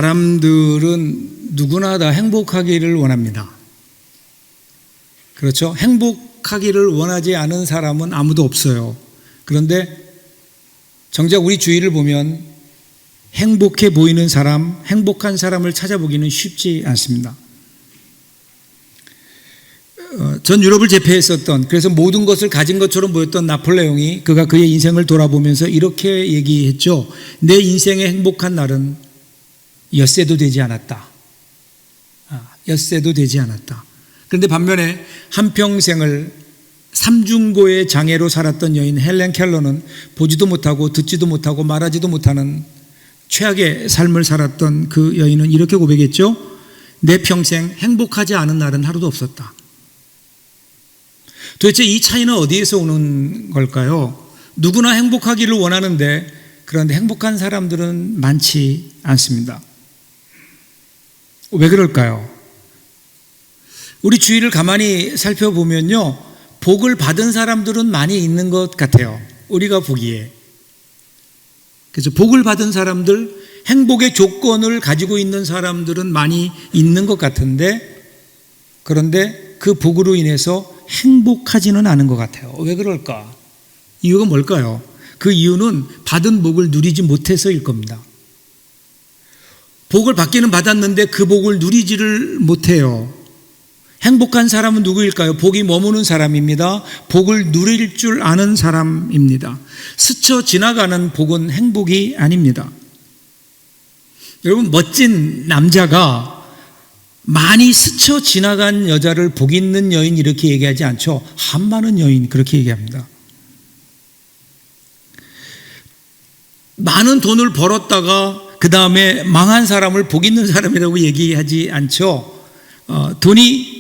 사람들은 누구나 다 행복하기를 원합니다. 그렇죠? 행복하기를 원하지 않은 사람은 아무도 없어요. 그런데 정작 우리 주위를 보면 행복해 보이는 사람, 행복한 사람을 찾아보기는 쉽지 않습니다. 전 유럽을 제패했었던, 그래서 모든 것을 가진 것처럼 보였던 나폴레옹이 그가 그의 인생을 돌아보면서 이렇게 얘기했죠. 내 인생의 행복한 날은 엿새도 되지 않았다. 엿새도 되지 않았다. 그런데 반면에 한평생을 삼중고의 장애로 살았던 여인 헬렌 켈러는 보지도 못하고 듣지도 못하고 말하지도 못하는 최악의 삶을 살았던 그 여인은 이렇게 고백했죠. 내 평생 행복하지 않은 날은 하루도 없었다. 도대체 이 차이는 어디에서 오는 걸까요? 누구나 행복하기를 원하는데 그런데 행복한 사람들은 많지 않습니다. 왜 그럴까요? 우리 주위를 가만히 살펴보면요, 복을 받은 사람들은 많이 있는 것 같아요. 우리가 보기에. 그래서 복을 받은 사람들, 행복의 조건을 가지고 있는 사람들은 많이 있는 것 같은데, 그런데 그 복으로 인해서 행복하지는 않은 것 같아요. 왜 그럴까? 이유가 뭘까요? 그 이유는 받은 복을 누리지 못해서일 겁니다. 복을 받기는 받았는데 그 복을 누리지를 못해요. 행복한 사람은 누구일까요? 복이 머무는 사람입니다. 복을 누릴 줄 아는 사람입니다. 스쳐 지나가는 복은 행복이 아닙니다. 여러분, 멋진 남자가 많이 스쳐 지나간 여자를 복 있는 여인 이렇게 얘기하지 않죠. 한 많은 여인 그렇게 얘기합니다. 많은 돈을 벌었다가 그 다음에 망한 사람을 복 있는 사람이라고 얘기하지 않죠. 돈이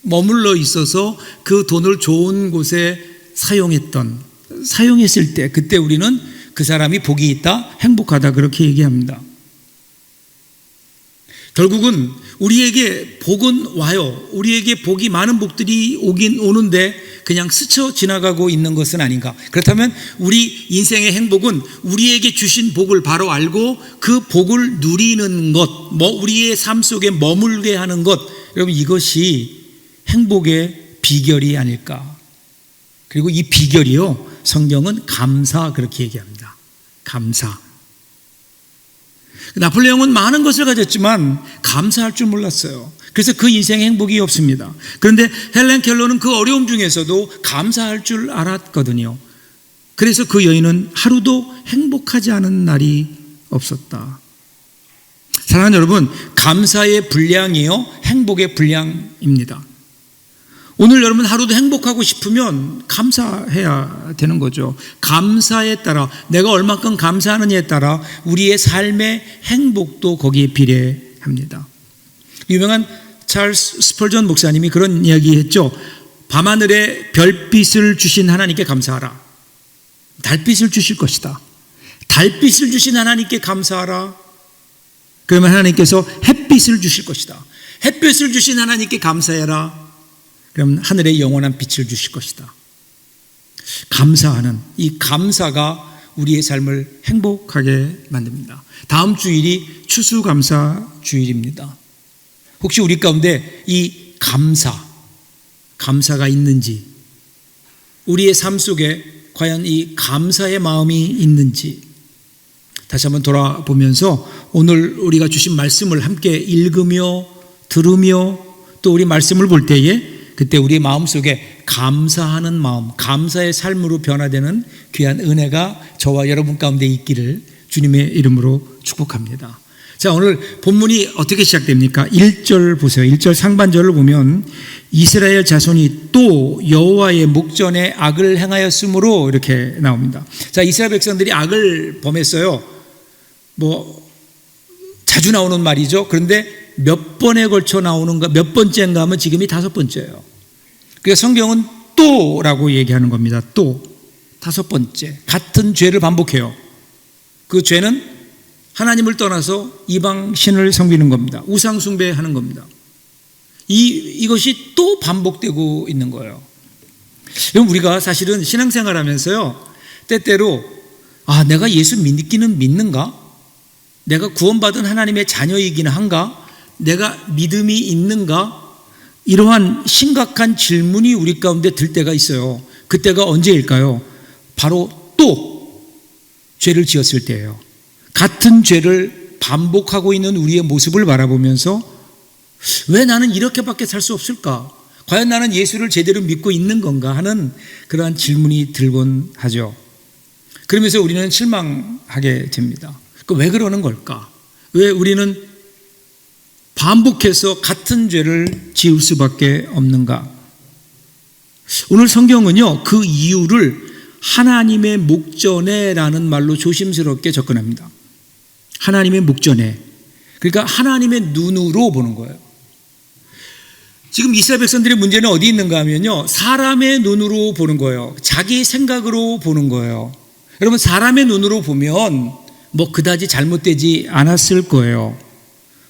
머물러 있어서 그 돈을 좋은 곳에 사용했을 때 그때 우리는 그 사람이 복이 있다, 행복하다 그렇게 얘기합니다. 결국은 우리에게 복은 와요. 우리에게 복이 많은 복들이 오긴 오는데 그냥 스쳐 지나가고 있는 것은 아닌가. 그렇다면 우리 인생의 행복은 우리에게 주신 복을 바로 알고 그 복을 누리는 것, 우리의 삶 속에 머물게 하는 것, 여러분 이것이 행복의 비결이 아닐까. 그리고 이 비결이요, 성경은 감사 그렇게 얘기합니다. 감사. 나폴레옹은 많은 것을 가졌지만 감사할 줄 몰랐어요. 그래서 그 인생에 행복이 없습니다. 그런데 헬렌 켈러는 그 어려움 중에서도 감사할 줄 알았거든요. 그래서 그 여인은 하루도 행복하지 않은 날이 없었다. 사랑하는 여러분, 감사의 분량이요, 행복의 분량입니다. 오늘 여러분 하루도 행복하고 싶으면 감사해야 되는 거죠. 감사에 따라, 내가 얼마큼 감사하느냐에 따라 우리의 삶의 행복도 거기에 비례합니다. 유명한 찰스 스펄전 목사님이 그런 이야기 했죠. 밤하늘에 별빛을 주신 하나님께 감사하라. 달빛을 주실 것이다. 달빛을 주신 하나님께 감사하라. 그러면 하나님께서 햇빛을 주실 것이다. 햇빛을 주신 하나님께 감사해라. 그럼 하늘에 영원한 빛을 주실 것이다. 감사하는 이 감사가 우리의 삶을 행복하게 만듭니다. 다음 주일이 추수감사 주일입니다. 혹시 우리 가운데 이 감사가 있는지, 우리의 삶 속에 과연 이 감사의 마음이 있는지 다시 한번 돌아보면서 오늘 우리가 주신 말씀을 함께 읽으며 들으며 또 우리 말씀을 볼 때에 그때 우리 마음속에 감사하는 마음, 감사의 삶으로 변화되는 귀한 은혜가 저와 여러분 가운데 있기를 주님의 이름으로 축복합니다. 자, 오늘 본문이 어떻게 시작됩니까? 1절 보세요. 1절 상반절을 보면 이스라엘 자손이 또 여호와의 목전에 악을 행하였으므로 이렇게 나옵니다. 자, 이스라엘 백성들이 악을 범했어요. 자주 나오는 말이죠. 그런데 몇 번에 걸쳐 나오는가, 몇 번째인가 하면 지금이 5번째예요. 그래서 성경은 또라고 얘기하는 겁니다. 또 5번째 같은 죄를 반복해요. 그 죄는 하나님을 떠나서 이방 신을 섬기는 겁니다. 우상 숭배하는 겁니다. 이것이 또 반복되고 있는 거예요. 그럼 우리가 사실은 신앙생활하면서요, 때때로 내가 예수 믿기는 믿는가? 내가 구원받은 하나님의 자녀이긴 한가? 내가 믿음이 있는가? 이러한 심각한 질문이 우리 가운데 들 때가 있어요. 그때가 언제일까요? 바로 또 죄를 지었을 때예요. 같은 죄를 반복하고 있는 우리의 모습을 바라보면서 왜 나는 이렇게밖에 살 수 없을까? 과연 나는 예수를 제대로 믿고 있는 건가 하는 그러한 질문이 들곤 하죠. 그러면서 우리는 실망하게 됩니다. 왜 그러는 걸까? 왜 우리는 반복해서 같은 죄를 지을 수밖에 없는가? 오늘 성경은요, 그 이유를 하나님의 목전에라는 말로 조심스럽게 접근합니다. 하나님의 목전에. 그러니까 하나님의 눈으로 보는 거예요. 지금 이스라엘 백성들의 문제는 어디 있는가 하면요, 사람의 눈으로 보는 거예요. 자기 생각으로 보는 거예요. 여러분, 사람의 눈으로 보면 뭐 그다지 잘못되지 않았을 거예요.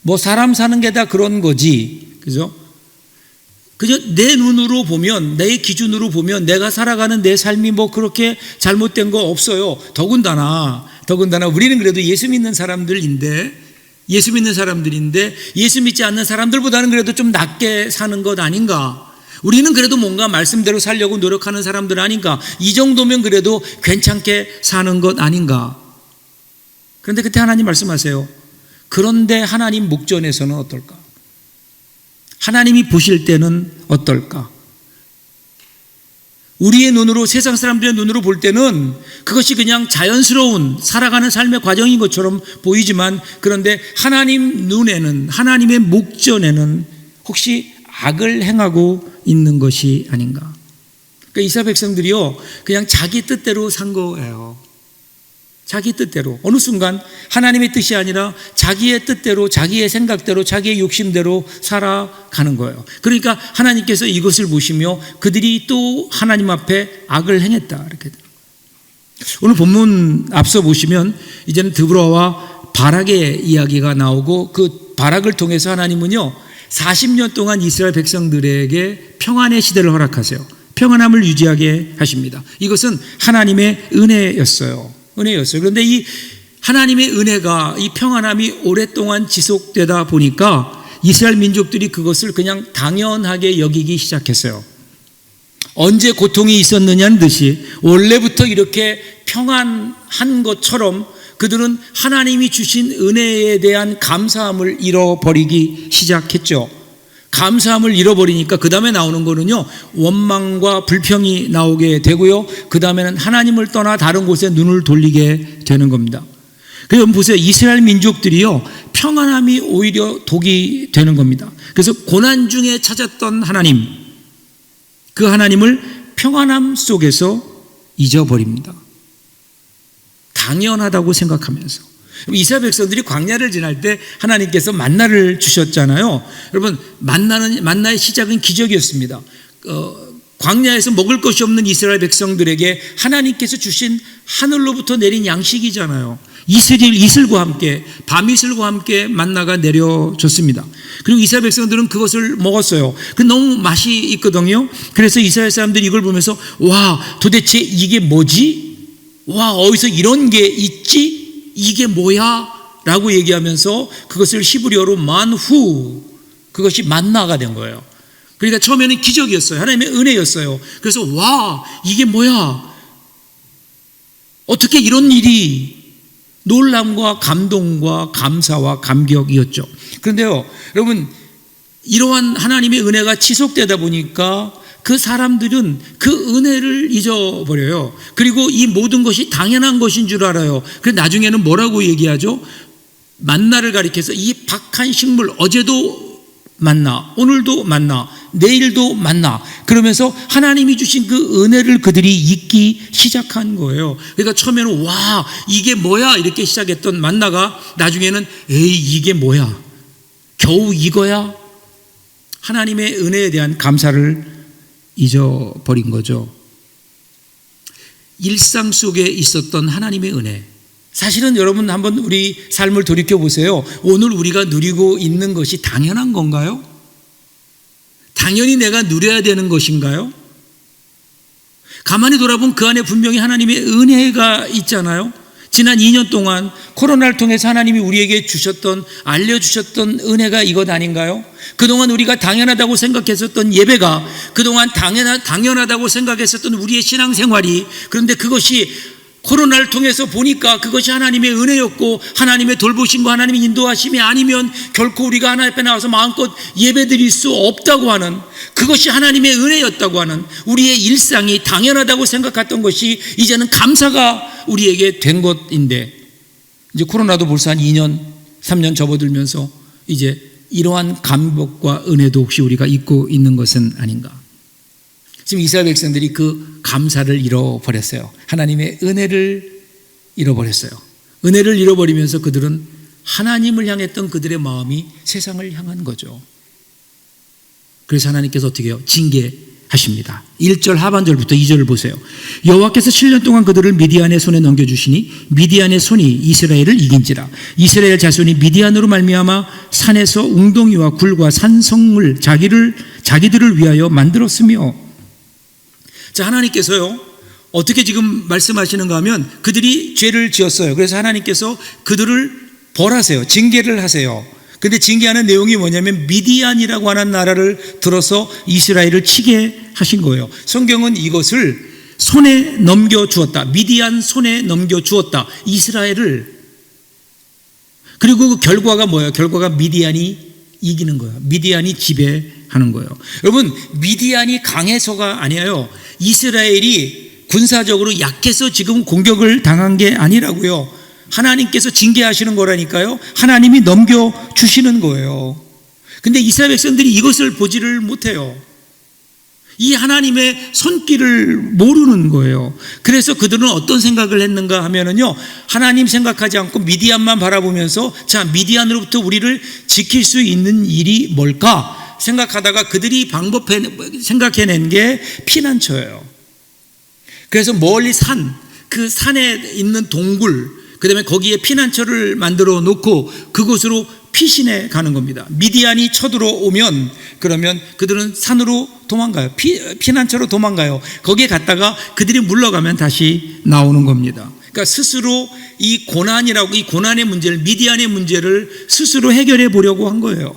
뭐 사람 사는 게 다 그런 거지, 그죠? 그저 내 눈으로 보면, 내 기준으로 보면 내가 살아가는 내 삶이 뭐 그렇게 잘못된 거 없어요. 더군다나 우리는 그래도 예수 믿는 사람들인데 예수 믿지 않는 사람들보다는 그래도 좀 낫게 사는 것 아닌가? 우리는 그래도 뭔가 말씀대로 살려고 노력하는 사람들 아닌가? 이 정도면 그래도 괜찮게 사는 것 아닌가? 그런데 그때 하나님 말씀하세요. 그런데 하나님 목전에서는 어떨까? 하나님이 보실 때는 어떨까? 우리의 눈으로, 세상 사람들의 눈으로 볼 때는 그것이 그냥 자연스러운 살아가는 삶의 과정인 것처럼 보이지만, 그런데 하나님 눈에는, 하나님의 목전에는 혹시 악을 행하고 있는 것이 아닌가? 그러니까 이스라엘 백성들이요, 그냥 자기 뜻대로 산 거예요. 자기 뜻대로. 어느 순간 하나님의 뜻이 아니라 자기의 뜻대로, 자기의 생각대로, 자기의 욕심대로 살아가는 거예요. 그러니까 하나님께서 이것을 보시며 그들이 또 하나님 앞에 악을 행했다, 이렇게. 오늘 본문 앞서 보시면 이제는 드보라와 바락의 이야기가 나오고, 그 바락을 통해서 하나님은요 40년 동안 이스라엘 백성들에게 평안의 시대를 허락하세요. 평안함을 유지하게 하십니다. 이것은 하나님의 은혜였어요. 그런데 이 하나님의 은혜가, 이 평안함이 오랫동안 지속되다 보니까 이스라엘 민족들이 그것을 그냥 당연하게 여기기 시작했어요. 언제 고통이 있었느냐는 듯이 원래부터 이렇게 평안한 것처럼 그들은 하나님이 주신 은혜에 대한 감사함을 잃어버리기 시작했죠. 감사함을 잃어버리니까 그 다음에 나오는 거는요, 원망과 불평이 나오게 되고요, 그 다음에는 하나님을 떠나 다른 곳에 눈을 돌리게 되는 겁니다. 그래서 보세요. 이스라엘 민족들이요, 평안함이 오히려 독이 되는 겁니다. 그래서 고난 중에 찾았던 하나님, 그 하나님을 평안함 속에서 잊어버립니다. 당연하다고 생각하면서. 이스라엘 백성들이 광야를 지날 때 하나님께서 만나를 주셨잖아요. 여러분, 만나의 시작은 기적이었습니다. 광야에서 먹을 것이 없는 이스라엘 백성들에게 하나님께서 주신 하늘로부터 내린 양식이잖아요. 이슬과 함께, 밤이슬과 함께 만나가 내려졌습니다. 그리고 이스라엘 백성들은 그것을 먹었어요. 너무 맛이 있거든요. 그래서 이스라엘 사람들이 이걸 보면서, 와, 도대체 이게 뭐지? 와, 어디서 이런 게 있지? 이게 뭐야? 라고 얘기하면서 그것을 히브리어로 만후, 그것이 만나가 된 거예요. 그러니까 처음에는 기적이었어요. 하나님의 은혜였어요. 그래서 와, 이게 뭐야? 어떻게 이런 일이? 놀람과 감동과 감사와 감격이었죠. 그런데요, 여러분, 이러한 하나님의 은혜가 지속되다 보니까 그 사람들은 그 은혜를 잊어버려요. 그리고 이 모든 것이 당연한 것인 줄 알아요. 그래서 나중에는 뭐라고 얘기하죠? 만나를 가리켜서 이 박한 식물, 어제도 만나, 오늘도 만나, 내일도 만나, 그러면서 하나님이 주신 그 은혜를 그들이 잊기 시작한 거예요. 그러니까 처음에는 와, 이게 뭐야? 이렇게 시작했던 만나가 나중에는 에이, 이게 뭐야? 겨우 이거야? 하나님의 은혜에 대한 감사를 잊어버린 거죠. 일상 속에 있었던 하나님의 은혜. 사실은 여러분 한번 우리 삶을 돌이켜보세요. 오늘 우리가 누리고 있는 것이 당연한 건가요? 당연히 내가 누려야 되는 것인가요? 가만히 돌아보면 그 안에 분명히 하나님의 은혜가 있잖아요. 지난 2년 동안 코로나를 통해서 하나님이 우리에게 주셨던, 알려주셨던 은혜가 이것 아닌가요? 그동안 우리가 당연하다고 생각했었던 예배가, 그동안 당연하다고 생각했었던 우리의 신앙생활이, 그런데 그것이 코로나를 통해서 보니까 그것이 하나님의 은혜였고 하나님의 돌보심과 하나님의 인도하심이 아니면 결코 우리가 하나님 앞에 나와서 마음껏 예배드릴 수 없다고 하는, 그것이 하나님의 은혜였다고 하는 우리의 일상이 당연하다고 생각했던 것이 이제는 감사가 우리에게 된 것인데, 이제 코로나도 벌써 한 2년 3년 접어들면서 이제 이러한 감격과 은혜도 혹시 우리가 잊고 있는 것은 아닌가? 지금 이스라엘 백성들이 그 감사를 잃어버렸어요. 하나님의 은혜를 잃어버렸어요. 은혜를 잃어버리면서 그들은 하나님을 향했던 그들의 마음이 세상을 향한 거죠. 그래서 하나님께서 어떻게 해요? 징계하십니다. 1절 하반절부터 2절을 보세요. 여호와께서 7년 동안 그들을 미디안의 손에 넘겨주시니 미디안의 손이 이스라엘을 이긴지라. 이스라엘 자손이 미디안으로 말미암아 산에서 웅덩이와 굴과 산성을 자기들을 위하여 만들었으며. 자, 하나님께서요 어떻게 지금 말씀하시는가 하면 그들이 죄를 지었어요. 그래서 하나님께서 그들을 벌하세요. 징계를 하세요. 근데 징계하는 내용이 뭐냐면 미디안이라고 하는 나라를 들어서 이스라엘을 치게 하신 거예요. 성경은 이것을 손에 넘겨주었다. 미디안 손에 넘겨주었다. 이스라엘을. 그리고 그 결과가 뭐예요? 결과가 미디안이 이기는 거예요. 미디안이 지배하는 거예요. 여러분, 미디안이 강해서가 아니에요. 이스라엘이 군사적으로 약해서 지금 공격을 당한 게 아니라고요. 하나님께서 징계하시는 거라니까요. 하나님이 넘겨주시는 거예요. 근데 이스라엘 백성들이 이것을 보지를 못해요. 이 하나님의 손길을 모르는 거예요. 그래서 그들은 어떤 생각을 했는가 하면은요, 하나님 생각하지 않고 미디안만 바라보면서 자, 미디안으로부터 우리를 지킬 수 있는 일이 뭘까 생각하다가 그들이 생각해낸 게 피난처예요. 그래서 멀리 그 산에 있는 동굴, 그 다음에 거기에 피난처를 만들어 놓고 그곳으로 피신해 가는 겁니다. 미디안이 쳐들어오면 그러면 그들은 산으로 도망가요. 피난처로 도망가요. 거기에 갔다가 그들이 물러가면 다시 나오는 겁니다. 그러니까 스스로 이 고난의 문제를, 미디안의 문제를 스스로 해결해 보려고 한 거예요.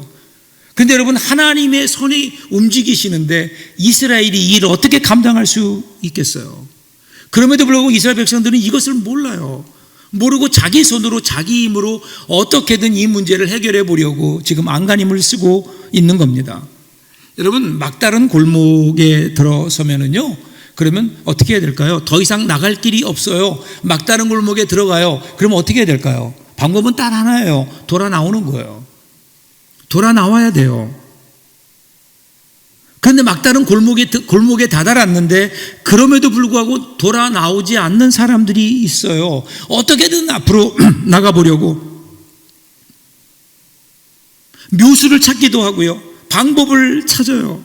근데 여러분, 하나님의 손이 움직이시는데 이스라엘이 이 일을 어떻게 감당할 수 있겠어요? 그럼에도 불구하고 이스라엘 백성들은 이것을 몰라요. 모르고 자기 손으로 자기 힘으로 어떻게든 이 문제를 해결해 보려고 지금 안간힘을 쓰고 있는 겁니다. 여러분, 막다른 골목에 들어서면은요, 그러면 어떻게 해야 될까요? 더 이상 나갈 길이 없어요. 막다른 골목에 들어가요. 그러면 어떻게 해야 될까요? 방법은 딱 하나예요. 돌아 나오는 거예요. 돌아 나와야 돼요. 그런데 막다른 골목에 다다랐는데 그럼에도 불구하고 돌아 나오지 않는 사람들이 있어요. 어떻게든 앞으로 나가보려고 묘수를 찾기도 하고요, 방법을 찾아요.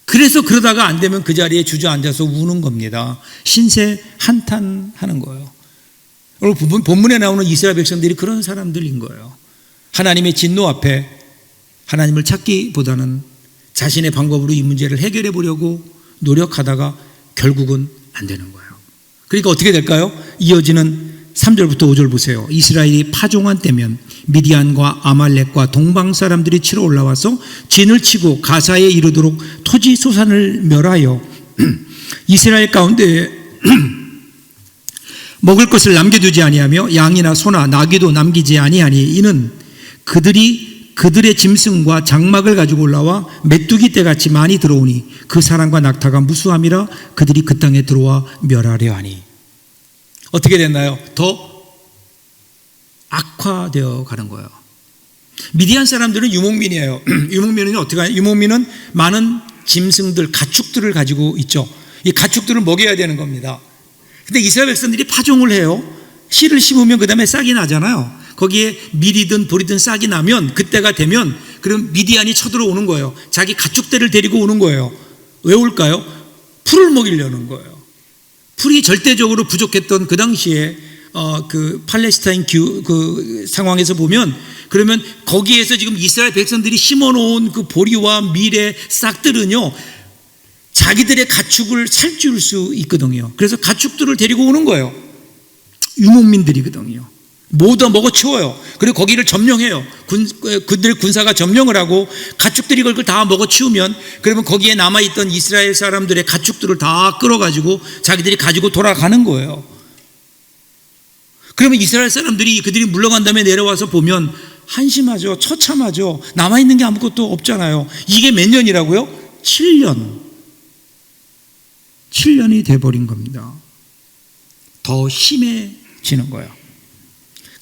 그래서 그러다가 안 되면 그 자리에 주저앉아서 우는 겁니다. 신세 한탄하는 거예요. 여러분, 본문에 나오는 이스라엘 백성들이 그런 사람들인 거예요. 하나님의 진노 앞에 하나님을 찾기보다는 자신의 방법으로 이 문제를 해결해 보려고 노력하다가 결국은 안 되는 거예요. 그러니까 어떻게 될까요? 이어지는 3절부터 5절 보세요. 이스라엘이 파종한 때면 미디안과 아말렉과 동방 사람들이 치러 올라와서 진을 치고 가사에 이르도록 토지 소산을 멸하여 이스라엘 가운데 먹을 것을 남겨두지 아니하며 양이나 소나 나귀도 남기지 아니하니 이는 그들의 짐승과 장막을 가지고 올라와 메뚜기 떼같이 많이 들어오니 그 사람과 낙타가 무수함이라 그들이 그 땅에 들어와 멸하려 하니. 어떻게 됐나요? 더 악화되어 가는 거예요. 미디안 사람들은 유목민이에요. 유목민은 어떻게 하냐? 유목민은 많은 짐승들, 가축들을 가지고 있죠. 이 가축들을 먹여야 되는 겁니다. 근데 이스라엘 백성들이 파종을 해요. 씨를 심으면 그 다음에 싹이 나잖아요. 거기에 밀이든 보리든 싹이 나면 그때가 되면 그럼 미디안이 쳐들어오는 거예요. 자기 가축들을 데리고 오는 거예요. 왜 올까요? 풀을 먹이려는 거예요. 풀이 절대적으로 부족했던 그 당시에 그 팔레스타인 그 상황에서 보면 그러면 거기에서 지금 이스라엘 백성들이 심어놓은 그 보리와 밀의 싹들은요, 자기들의 가축을 살찌울 수 있거든요. 그래서 가축들을 데리고 오는 거예요. 유목민들이거든요. 모두 먹어치워요. 그리고 거기를 점령해요. 그들 군사가 점령을 하고 가축들이 그걸 다 먹어치우면, 그러면 거기에 남아있던 이스라엘 사람들의 가축들을 다 끌어가지고 자기들이 가지고 돌아가는 거예요. 그러면 이스라엘 사람들이 그들이 물러간 다음에 내려와서 보면 한심하죠. 처참하죠. 남아있는 게 아무것도 없잖아요. 이게 몇 년이라고요? 7년. 7년이 돼버린 겁니다. 더 심해지는 거예요.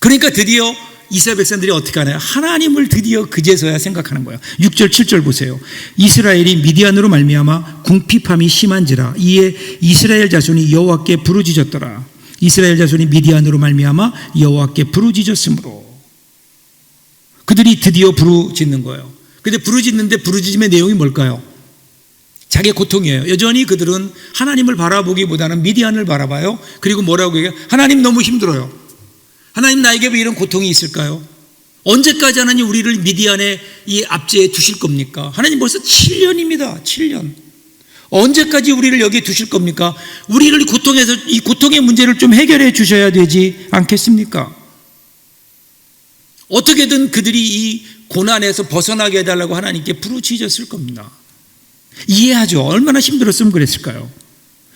그러니까 드디어 이스라엘 백성들이 어떻게 하나요? 하나님을 드디어 그제서야 생각하는 거예요. 6절 7절 보세요. 이스라엘이 미디안으로 말미암아 궁핍함이 심한지라 이에 이스라엘 자손이 여호와께 부르짖었더라. 이스라엘 자손이 미디안으로 말미암아 여호와께 부르짖었으므로. 그들이 드디어 부르짖는 거예요. 근데 부르짖는데 부르짖음의 내용이 뭘까요? 자기의 고통이에요. 여전히 그들은 하나님을 바라보기보다는 미디안을 바라봐요. 그리고 뭐라고 얘기해요? 하나님 너무 힘들어요. 하나님 나에게 왜 이런 고통이 있을까요? 언제까지 하나님 우리를 미디안의 이 압제에 두실 겁니까? 하나님 벌써 7년입니다. 7년. 언제까지 우리를 여기에 두실 겁니까? 우리를 고통에서 이 고통의 문제를 좀 해결해 주셔야 되지 않겠습니까? 어떻게든 그들이 이 고난에서 벗어나게 해달라고 하나님께 부르짖었을 겁니다. 이해하죠. 얼마나 힘들었으면 그랬을까요?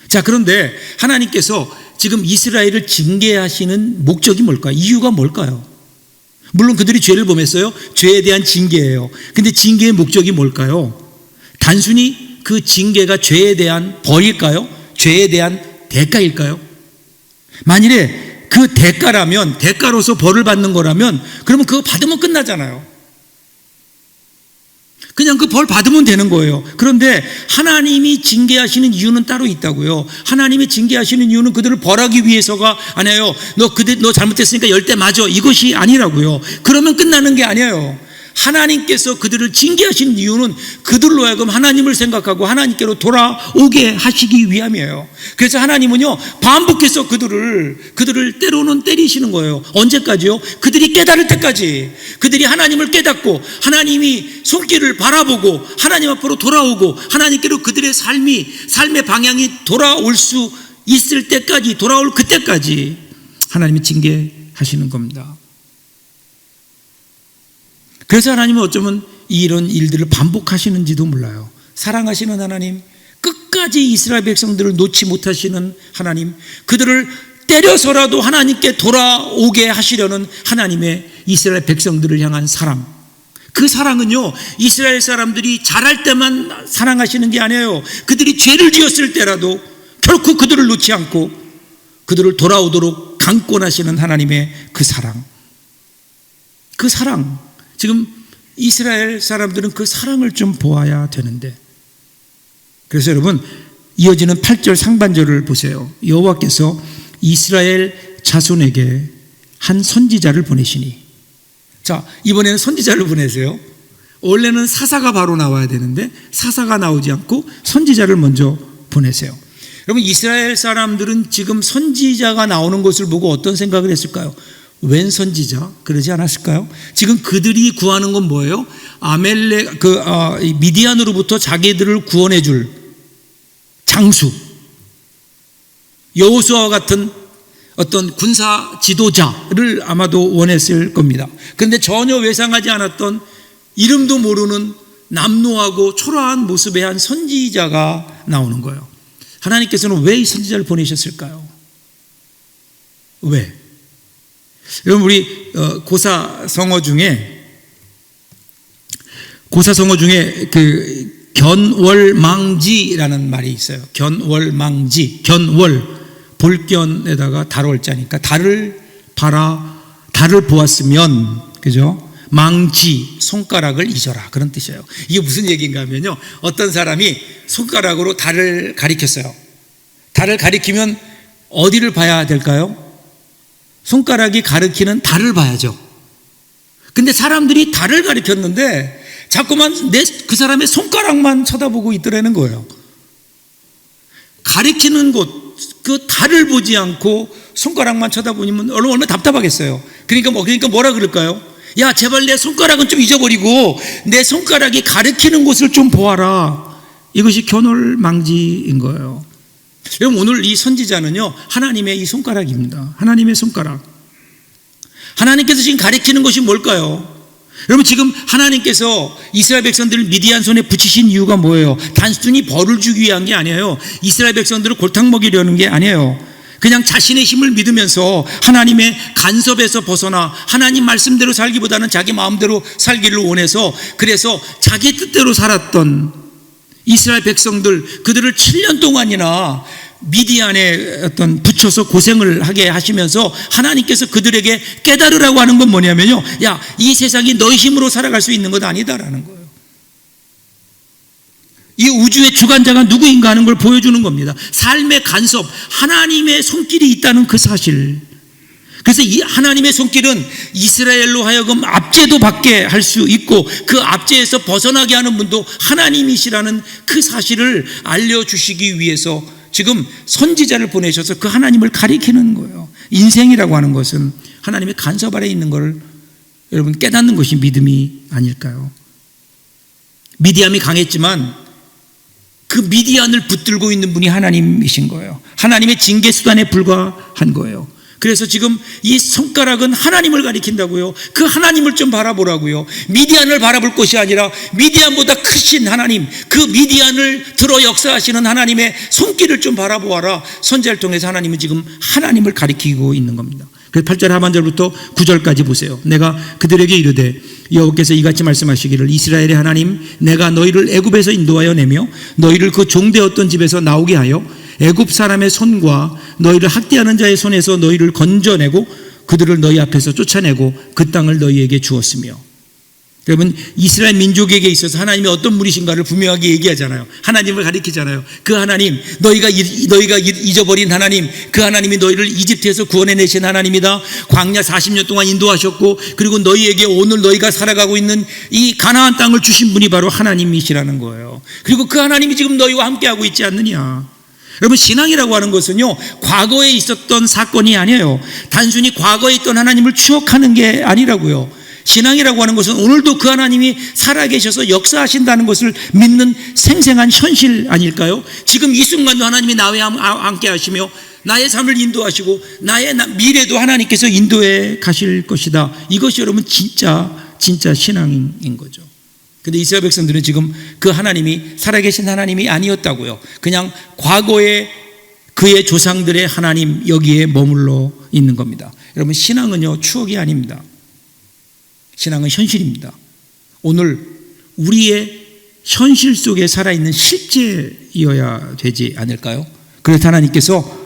자, 그런데 하나님께서 지금 이스라엘을 징계하시는 목적이 뭘까요? 이유가 뭘까요? 물론 그들이 죄를 범했어요. 죄에 대한 징계예요. 근데 징계의 목적이 뭘까요? 단순히 그 징계가 죄에 대한 벌일까요? 죄에 대한 대가일까요? 만일에 그 대가라면, 대가로서 벌을 받는 거라면 그러면 그거 받으면 끝나잖아요. 그냥 그 벌 받으면 되는 거예요. 그런데 하나님이 징계하시는 이유는 따로 있다고요. 하나님이 징계하시는 이유는 그들을 벌하기 위해서가 아니에요. 너 잘못했으니까 열대 맞아, 이것이 아니라고요. 그러면 끝나는 게 아니에요. 하나님께서 그들을 징계하시는 이유는 그들로 하여금 하나님을 생각하고 하나님께로 돌아오게 하시기 위함이에요. 그래서 하나님은요, 반복해서 그들을 때로는 때리시는 거예요. 언제까지요? 그들이 깨달을 때까지. 그들이 하나님을 깨닫고 하나님이 손길을 바라보고 하나님 앞으로 돌아오고 하나님께로 그들의 삶의 방향이 돌아올 수 있을 때까지, 돌아올 그때까지 하나님이 징계하시는 겁니다. 그래서 하나님은 어쩌면 이런 일들을 반복하시는지도 몰라요. 사랑하시는 하나님, 끝까지 이스라엘 백성들을 놓지 못하시는 하나님, 그들을 때려서라도 하나님께 돌아오게 하시려는 하나님의 이스라엘 백성들을 향한 사랑. 그 사랑은요, 이스라엘 사람들이 잘할 때만 사랑하시는 게 아니에요. 그들이 죄를 지었을 때라도 결코 그들을 놓지 않고 그들을 돌아오도록 강권하시는 하나님의 그 사랑. 그 사랑. 지금 이스라엘 사람들은 그 사랑을 좀 보아야 되는데, 그래서 여러분 이어지는 8절 상반절을 보세요. 여호와께서 이스라엘 자손에게 한 선지자를 보내시니. 자, 이번에는 선지자를 보내세요. 원래는 사사가 바로 나와야 되는데 사사가 나오지 않고 선지자를 먼저 보내세요. 여러분, 이스라엘 사람들은 지금 선지자가 나오는 것을 보고 어떤 생각을 했을까요? 웬 선지자? 그러지 않았을까요? 지금 그들이 구하는 건 뭐예요? 미디안으로부터 자기들을 구원해 줄 장수, 여호수아와 같은 어떤 군사 지도자를 아마도 원했을 겁니다. 그런데 전혀 외상하지 않았던, 이름도 모르는 남노하고 초라한 모습의 한 선지자가 나오는 거예요. 하나님께서는 왜 이 선지자를 보내셨을까요? 왜? 여러분, 우리 고사성어 중에 그 견월망지라는 말이 있어요. 견월망지, 견월, 볼견에다가 달월자니까 달을 보았으면, 그죠? 망지, 손가락을 잊어라, 그런 뜻이에요. 이게 무슨 얘기인가 하면요, 어떤 사람이 손가락으로 달을 가리켰어요. 달을 가리키면 어디를 봐야 될까요? 손가락이 가리키는 달을 봐야죠. 근데 사람들이 달을 가리켰는데 자꾸만 그 사람의 손가락만 쳐다보고 있더라는 거예요. 가리키는 곳, 그 달을 보지 않고 손가락만 쳐다보면 얼마나 답답하겠어요. 그러니까 뭐라 그럴까요? 야, 제발 내 손가락은 좀 잊어버리고 내 손가락이 가리키는 곳을 좀 보아라. 이것이 견월망지인 거예요. 여러분, 오늘 이 선지자는요, 하나님의 이 손가락입니다. 하나님의 손가락. 하나님께서 지금 가리키는 것이 뭘까요? 여러분, 지금 하나님께서 이스라엘 백성들을 미디안 손에 붙이신 이유가 뭐예요? 단순히 벌을 주기 위한 게 아니에요. 이스라엘 백성들을 골탕 먹이려는 게 아니에요. 그냥 자신의 힘을 믿으면서 하나님의 간섭에서 벗어나 하나님 말씀대로 살기보다는 자기 마음대로 살기를 원해서, 그래서 자기 뜻대로 살았던 이스라엘 백성들, 그들을 7년 동안이나 미디안에 붙여서 고생을 하게 하시면서 하나님께서 그들에게 깨달으라고 하는 건 뭐냐면요, 야, 이 세상이 너희 힘으로 살아갈 수 있는 것 아니다라는 거예요. 이 우주의 주관자가 누구인가 하는 걸 보여주는 겁니다. 삶의 간섭, 하나님의 손길이 있다는 그 사실. 그래서 이 하나님의 손길은 이스라엘로 하여금 압제도 받게 할 수 있고, 그 압제에서 벗어나게 하는 분도 하나님이시라는 그 사실을 알려주시기 위해서 지금 선지자를 보내셔서 그 하나님을 가리키는 거예요. 인생이라고 하는 것은 하나님의 간섭 아래 있는 걸 여러분 깨닫는 것이 믿음이 아닐까요? 미디안이 강했지만 그 미디안을 붙들고 있는 분이 하나님이신 거예요. 하나님의 징계 수단에 불과한 거예요. 그래서 지금 이 손가락은 하나님을 가리킨다고요. 그 하나님을 좀 바라보라고요. 미디안을 바라볼 것이 아니라 미디안보다 크신 하나님, 그 미디안을 들어 역사하시는 하나님의 손길을 좀 바라보아라. 선지자를 통해서 하나님은 지금 하나님을 가리키고 있는 겁니다. 그래서 8절 하반절부터 9절까지 보세요. 내가 그들에게 이르되 여호와께서 이같이 말씀하시기를, 이스라엘의 하나님, 내가 너희를 애굽에서 인도하여 내며 너희를 그 종되었던 집에서 나오게 하여 애굽 사람의 손과 너희를 학대하는 자의 손에서 너희를 건져내고 그들을 너희 앞에서 쫓아내고 그 땅을 너희에게 주었으며. 여러분, 이스라엘 민족에게 있어서 하나님이 어떤 분이신가를 분명하게 얘기하잖아요. 하나님을 가리키잖아요. 그 하나님, 너희가 잊어버린 하나님, 그 하나님이 너희를 이집트에서 구원해내신 하나님이다. 광야 40년 동안 인도하셨고, 그리고 너희에게 오늘 너희가 살아가고 있는 이 가나안 땅을 주신 분이 바로 하나님이시라는 거예요. 그리고 그 하나님이 지금 너희와 함께하고 있지 않느냐. 여러분, 신앙이라고 하는 것은요, 과거에 있었던 사건이 아니에요. 단순히 과거에 있던 하나님을 추억하는 게 아니라고요. 신앙이라고 하는 것은 오늘도 그 하나님이 살아계셔서 역사하신다는 것을 믿는 생생한 현실 아닐까요? 지금 이 순간도 하나님이 나와 함께 하시며 나의 삶을 인도하시고 나의 미래도 하나님께서 인도해 가실 것이다. 이것이 여러분 진짜 신앙인 거죠. 근데 이스라엘 백성들은 지금 그 하나님이 살아계신 하나님이 아니었다고요. 그냥 과거의 그의 조상들의 하나님, 여기에 머물러 있는 겁니다. 여러분, 신앙은요, 추억이 아닙니다. 신앙은 현실입니다. 오늘 우리의 현실 속에 살아있는 실제이어야 되지 않을까요? 그래서 하나님께서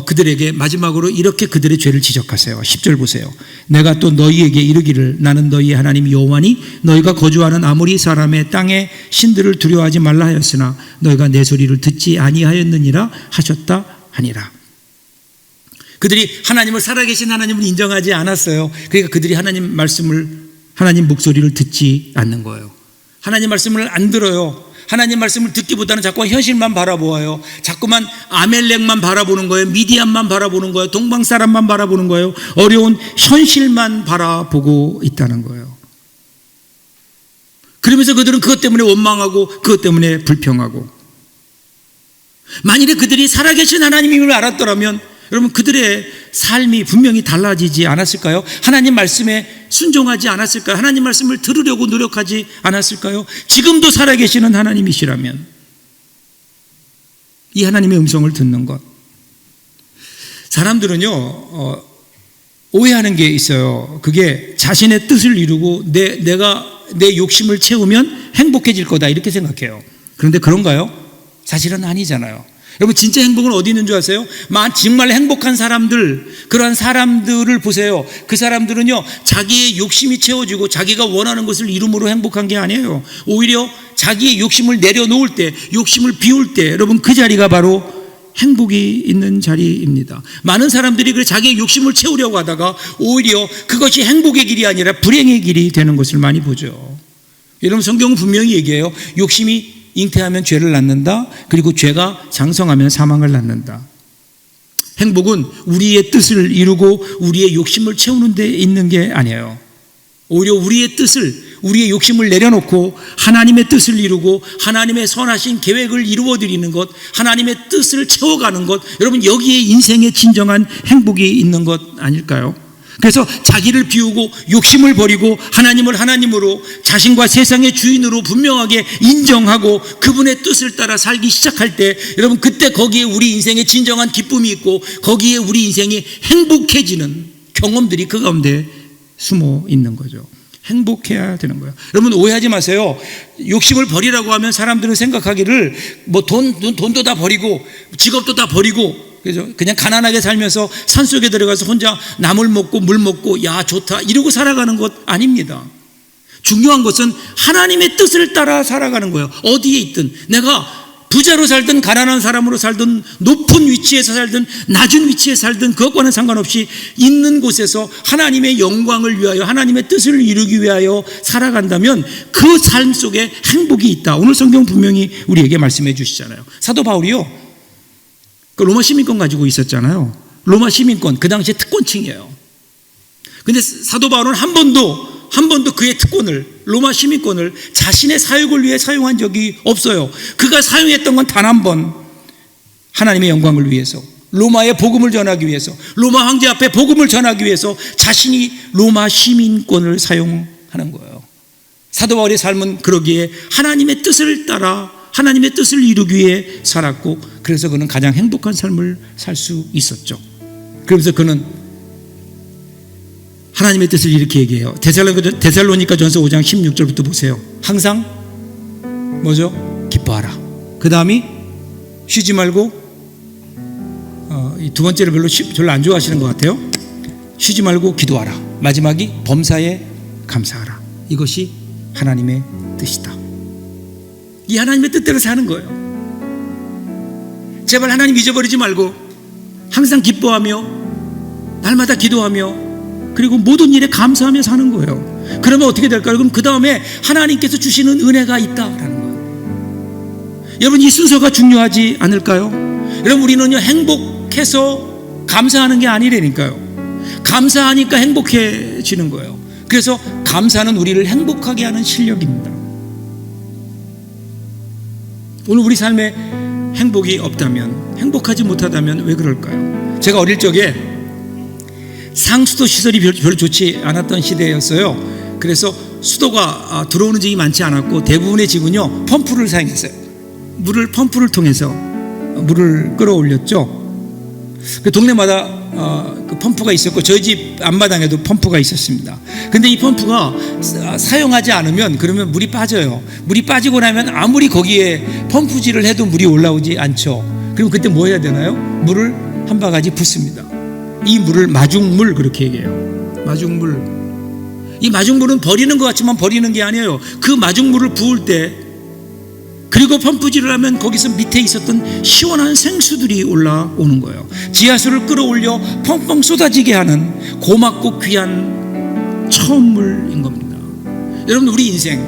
그들에게 마지막으로 이렇게 그들의 죄를 지적하세요. 10절 보세요. 내가 또 너희에게 이르기를, 나는 너희의 하나님 여호와니 너희가 거주하는 아모리 사람의 땅의 신들을 두려워하지 말라 하였으나 너희가 내 소리를 듣지 아니하였느니라 하셨다 하니라. 그들이 하나님을, 살아계신 하나님을 인정하지 않았어요. 그러니까 그들이 하나님 목소리를 듣지 않는 거예요. 하나님 말씀을 안 들어요. 하나님 말씀을 듣기보다는 자꾸 현실만 바라보아요. 자꾸만 아멜렉만 바라보는 거예요. 미디안만 바라보는 거예요. 동방 사람만 바라보는 거예요. 어려운 현실만 바라보고 있다는 거예요. 그러면서 그들은 그것 때문에 원망하고 그것 때문에 불평하고. 만일에 그들이 살아계신 하나님임을 알았더라면 여러분, 그들의 삶이 분명히 달라지지 않았을까요? 하나님 말씀에 순종하지 않았을까요? 하나님 말씀을 들으려고 노력하지 않았을까요? 지금도 살아계시는 하나님이시라면 이 하나님의 음성을 듣는 것. 사람들은요, 오해하는 게 있어요. 그게 자신의 뜻을 이루고 내가 내 욕심을 채우면 행복해질 거다, 이렇게 생각해요. 그런데 그런가요? 사실은 아니잖아요. 여러분, 진짜 행복은 어디 있는 줄 아세요? 정말 행복한 사람들, 그러한 사람들을 보세요. 그 사람들은요, 자기의 욕심이 채워지고 자기가 원하는 것을 이룸으로 행복한 게 아니에요. 오히려 자기의 욕심을 내려놓을 때, 욕심을 비울 때, 여러분, 그 자리가 바로 행복이 있는 자리입니다. 많은 사람들이 자기의 욕심을 채우려고 하다가 오히려 그것이 행복의 길이 아니라 불행의 길이 되는 것을 많이 보죠. 여러분, 성경은 분명히 얘기해요. 욕심이 잉태하면 죄를 낳는다. 그리고 죄가 장성하면 사망을 낳는다. 행복은 우리의 뜻을 이루고 우리의 욕심을 채우는 데 있는 게 아니에요. 오히려 우리의 뜻을, 우리의 욕심을 내려놓고 하나님의 뜻을 이루고 하나님의 선하신 계획을 이루어드리는 것, 하나님의 뜻을 채워가는 것, 여러분 여기에 인생의 진정한 행복이 있는 것 아닐까요? 그래서 자기를 비우고 욕심을 버리고 하나님을 하나님으로, 자신과 세상의 주인으로 분명하게 인정하고 그분의 뜻을 따라 살기 시작할 때, 여러분 그때 거기에 우리 인생의 진정한 기쁨이 있고 거기에 우리 인생이 행복해지는 경험들이 그 가운데 숨어 있는 거죠. 행복해야 되는 거예요. 여러분 오해하지 마세요. 욕심을 버리라고 하면 사람들은 생각하기를 뭐 돈도 다 버리고 직업도 다 버리고 그죠? 그냥 가난하게 살면서 산속에 들어가서 혼자 나물 먹고 물 먹고 야 좋다 이러고 살아가는 것 아닙니다. 중요한 것은 하나님의 뜻을 따라 살아가는 거예요. 어디에 있든, 내가 부자로 살든 가난한 사람으로 살든 높은 위치에서 살든 낮은 위치에 살든 그것과는 상관없이 있는 곳에서 하나님의 영광을 위하여 하나님의 뜻을 이루기 위하여 살아간다면 그 삶 속에 행복이 있다. 오늘 성경 분명히 우리에게 말씀해 주시잖아요. 사도 바울이요, 그 로마 시민권 가지고 있었잖아요. 로마 시민권, 그 당시에 특권층이에요. 근데 사도 바울은 한 번도 그의 특권을, 로마 시민권을 자신의 사역을 위해 사용한 적이 없어요. 그가 사용했던 건 단 한 번, 하나님의 영광을 위해서, 로마의 복음을 전하기 위해서, 로마 황제 앞에 복음을 전하기 위해서 자신이 로마 시민권을 사용하는 거예요. 사도 바울의 삶은 그러기에 하나님의 뜻을 따라 하나님의 뜻을 이루기 위해 살았고, 그래서 그는 가장 행복한 삶을 살 수 있었죠. 그러면서 그는 하나님의 뜻을 이렇게 얘기해요. 데살로니가 전서 5장 16절부터 보세요. 항상 뭐죠? 기뻐하라. 그 다음이 쉬지 말고, 이 두 번째를 별로 안 좋아하시는 것 같아요. 쉬지 말고 기도하라. 마지막이 범사에 감사하라. 이것이 하나님의 뜻이다. 이 하나님의 뜻대로 사는 거예요. 제발 하나님 잊어버리지 말고 항상 기뻐하며 날마다 기도하며 그리고 모든 일에 감사하며 사는 거예요. 그러면 어떻게 될까요? 그럼 그 다음에 하나님께서 주시는 은혜가 있다라는 거예요. 여러분 이 순서가 중요하지 않을까요? 여러분 우리는요 행복해서 감사하는 게 아니라니까요. 감사하니까 행복해지는 거예요. 그래서 감사는 우리를 행복하게 하는 실력입니다. 오늘 우리 삶에 행복이 없다면, 행복하지 못하다면 왜 그럴까요? 제가 어릴 적에 상수도 시설이 별로 좋지 않았던 시대였어요. 그래서 수도가 들어오는 집이 많지 않았고 대부분의 집은요 펌프를 사용했어요. 펌프를 통해서 물을 끌어올렸죠. 그 동네마다 그 펌프가 있었고 저희 집 앞마당에도 펌프가 있었습니다. 근데 이 펌프가 사용하지 않으면 그러면 물이 빠져요. 물이 빠지고 나면 아무리 거기에 펌프질을 해도 물이 올라오지 않죠. 그럼 그때 뭐 해야 되나요? 물을 한 바가지 붓습니다. 이 물을 마중물 그렇게 얘기해요. 마중물. 이 마중물은 버리는 것 같지만 버리는 게 아니에요. 그 마중물을 부을 때 그리고 펌프질을 하면 거기서 밑에 있었던 시원한 생수들이 올라오는 거예요. 지하수를 끌어올려 펑펑 쏟아지게 하는 고맙고 귀한 처음물인 겁니다. 여러분 우리 인생,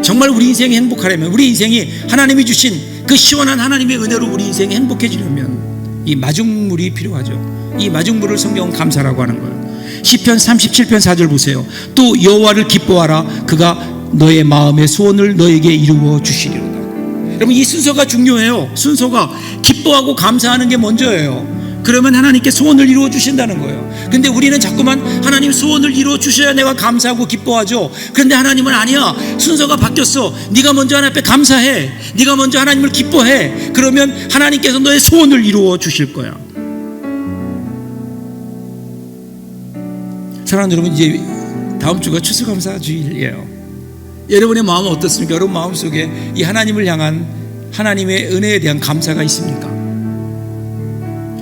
정말 우리 인생이 행복하려면, 우리 인생이 하나님이 주신 그 시원한 하나님의 은혜로 우리 인생이 행복해지려면 이 마중물이 필요하죠. 이 마중물을 성경은 감사라고 하는 거예요. 시편 37편 4절 보세요. 또 여호와를 기뻐하라. 그가 너의 마음의 소원을 너에게 이루어 주시리로다. 여러분 이 순서가 중요해요. 순서가 기뻐하고 감사하는 게 먼저예요. 그러면 하나님께 소원을 이루어 주신다는 거예요. 근데 우리는 자꾸만 하나님 소원을 이루어 주셔야 내가 감사하고 기뻐하죠. 그런데 하나님은 아니야. 순서가 바뀌었어. 네가 먼저 하나님 앞에 감사해. 네가 먼저 하나님을 기뻐해. 그러면 하나님께서 너의 소원을 이루어 주실 거야. 사랑하는 여러분, 이제 다음 주가 추수감사주일이에요. 여러분의 마음은 어떻습니까? 여러분 마음속에 이 하나님을 향한 하나님의 은혜에 대한 감사가 있습니까?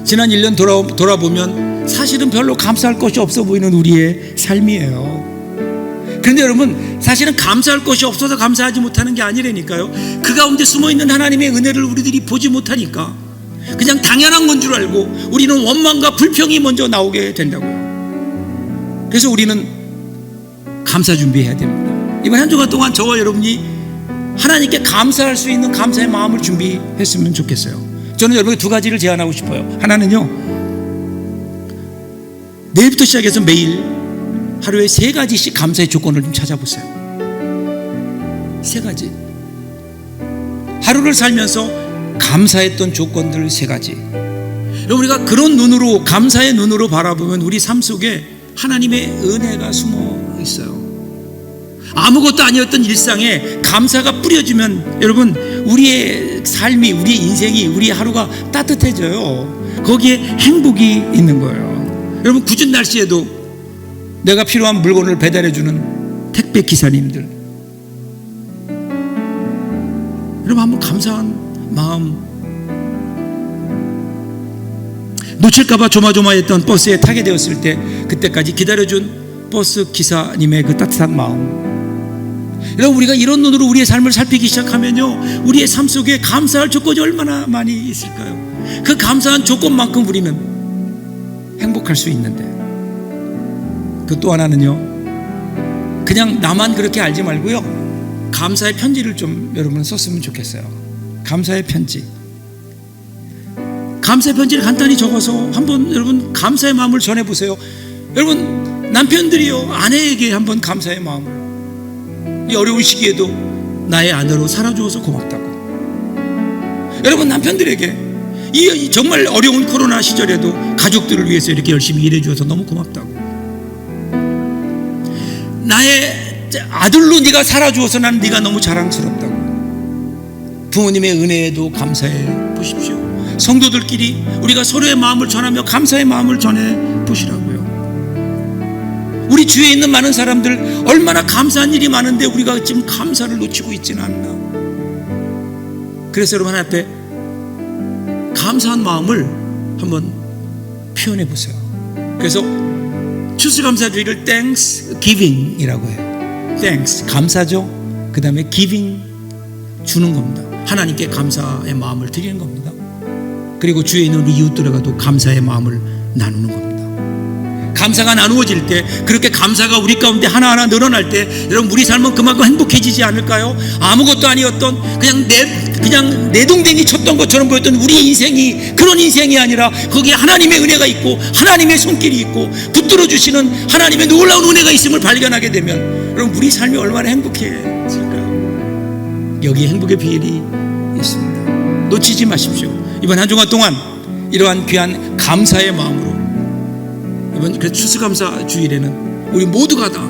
지난 1년 돌아보면 사실은 별로 감사할 것이 없어 보이는 우리의 삶이에요. 그런데 여러분 사실은 감사할 것이 없어서 감사하지 못하는 게 아니라니까요. 그 가운데 숨어있는 하나님의 은혜를 우리들이 보지 못하니까 그냥 당연한 건 줄 알고 우리는 원망과 불평이 먼저 나오게 된다고요. 그래서 우리는 감사 준비해야 됩니다. 이번 한 주간 동안 저와 여러분이 하나님께 감사할 수 있는 감사의 마음을 준비했으면 좋겠어요. 저는 여러분에게 두 가지를 제안하고 싶어요. 하나는요, 내일부터 시작해서 매일 하루에 3가지씩 감사의 조건을 좀 찾아보세요. 세 가지. 하루를 살면서 감사했던 조건들 세 가지. 우리가 그런 눈으로, 감사의 눈으로 바라보면 우리 삶 속에 하나님의 은혜가 숨어 있어요. 아무것도 아니었던 일상에 감사가 뿌려지면 여러분, 우리의 삶이, 우리의 인생이, 우리의 하루가 따뜻해져요. 거기에 행복이 있는 거예요. 여러분, 궂은 날씨에도 내가 필요한 물건을 배달해주는 택배 기사님들, 여러분 한번 감사한 마음, 놓칠까봐 조마조마했던 버스에 타게 되었을 때 그때까지 기다려준 버스 기사님의 그 따뜻한 마음. 여러분, 우리가 이런 눈으로 우리의 삶을 살피기 시작하면요, 우리의 삶 속에 감사할 조건이 얼마나 많이 있을까요? 그 감사한 조건만큼 우리는 행복할 수 있는데, 그 또 하나는요, 그냥 나만 그렇게 알지 말고요, 감사의 편지를 좀 여러분 썼으면 좋겠어요. 감사의 편지. 감사의 편지를 간단히 적어서 한번 여러분 감사의 마음을 전해보세요. 여러분, 남편들이요, 아내에게 한번 감사의 마음을, 이 어려운 시기에도 나의 아내로 살아주어서 고맙다고. 여러분, 남편들에게 이 정말 어려운 코로나 시절에도 가족들을 위해서 이렇게 열심히 일해주어서 너무 고맙다고. 나의 아들로 네가 살아주어서 나는 네가 너무 자랑스럽다고. 부모님의 은혜에도 감사해 보십시오. 성도들끼리 우리가 서로의 마음을 전하며 감사의 마음을 전해 보시라고요. 우리 주위에 있는 많은 사람들 얼마나 감사한 일이 많은데 우리가 지금 감사를 놓치고 있지는 않나. 그래서 여러분, 하나님 앞에 감사한 마음을 한번 표현해 보세요. 그래서 추수감사주의를 Thanksgiving이라고 해요. Thanks, 감사죠. 그 다음에 giving, 주는 겁니다. 하나님께 감사의 마음을 드리는 겁니다. 그리고 주위에 있는 우리 이웃들에게도 감사의 마음을 나누는 겁니다. 감사가 나누어질 때, 그렇게 감사가 우리 가운데 하나하나 늘어날 때, 여러분, 우리 삶은 그만큼 행복해지지 않을까요? 아무것도 아니었던 그냥 내동댕이 쳤던 것처럼 보였던 우리 인생이 그런 인생이 아니라 거기에 하나님의 은혜가 있고 하나님의 손길이 있고 붙들어 주시는 하나님의 놀라운 은혜가 있음을 발견하게 되면, 여러분, 우리 삶이 얼마나 행복해질까요? 여기에 행복의 비밀이 있습니다. 놓치지 마십시오. 이번 한 주간 동안 이러한 귀한 감사의 마음으로, 이번 추수감사 주일에는 우리 모두가 다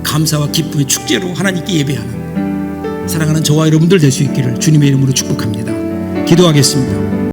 감사와 기쁨의 축제로 하나님께 예배하는 사랑하는 저와 여러분들 될 수 있기를 주님의 이름으로 축복합니다. 기도하겠습니다.